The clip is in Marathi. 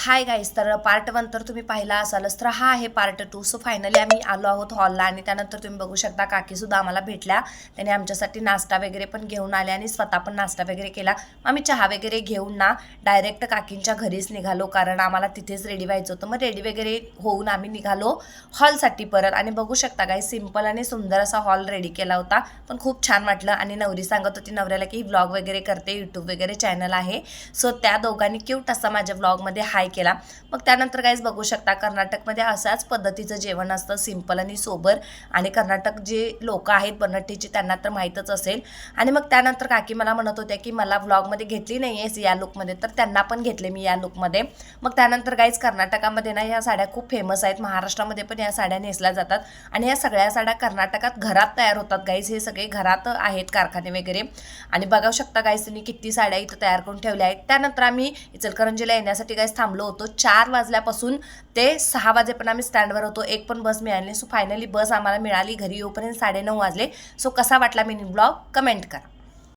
हाय गाईज, तर पार्ट 1 तर तुम्ही पाहिला असालच, तर हा आहे पार्ट 2. सो फायनली आम्ही आलो आहोत हॉलला आणि त्यानंतर तुम्ही बघू शकता काकीसुद्धा आम्हाला भेटल्या. त्याने आमच्यासाठी नाश्ता वगैरे पण घेऊन आले आणि स्वतः पण नाश्ता वगैरे केला. आम्ही चहा वगैरे घेऊन ना डायरेक्ट काकींच्या घरीच निघालो, कारण आम्हाला तिथेच रेडी व्हायचं होतं. मग रेडी वगैरे होऊन आम्ही निघालो हॉलसाठी परत. आणि बघू शकता गाईज, सिम्पल आणि सुंदर असा हॉल रेडी केला होता, पण खूप छान वाटलं. आणि नवरी सांगत होती नवऱ्याला की व्लॉग वगैरे करते, यूट्यूब वगैरे चॅनल आहे. सो त्या दोघांनी क्यूट असा माझ्या व्लॉगमध्ये हाय केला. मग त्यानंतर गाईज बघू शकता कर्नाटकमध्ये अशाच पद्धतीचं जेवण असतं, सिंपल आणि सोबर. आणि कर्नाटक जे लोक आहेत बनट्टीची त्यांना तर माहीतच असेल. आणि मग त्यानंतर काकी मला म्हणत होत्या की मला व्लॉगमध्ये घेतली नाही आहेस या लुकमध्ये, तर त्यांना पण घेतले मी या लुकमध्ये. मग त्यानंतर गाईज कर्नाटकामध्ये ना ह्या साड्या खूप फेमस आहेत, महाराष्ट्रामध्ये पण या साड्या नेसल्या जातात. आणि या सगळ्या साड्या कर्नाटकात घरात तयार होतात गाईज, हे सगळे घरात आहेत कारखाने वगैरे. आणि बघू शकता गाईज तुम्ही किती साड्या इथं तयार करून ठेवल्या आहेत. त्यानंतर आम्ही इचलकरंजीला येण्यासाठी गाईज थांबलो होतो. 4 वाजल्यापासून ते 6 वाजेपर्यंत आम्ही स्टँडवर होतो, एक पण बस मिळाली नाही. सो फायनली बस आम्हाला मिळाली, घरी येऊपर्यंत 9:30 वाजले. सो कसा वाटला मिनी ब्लॉग कमेंट करा.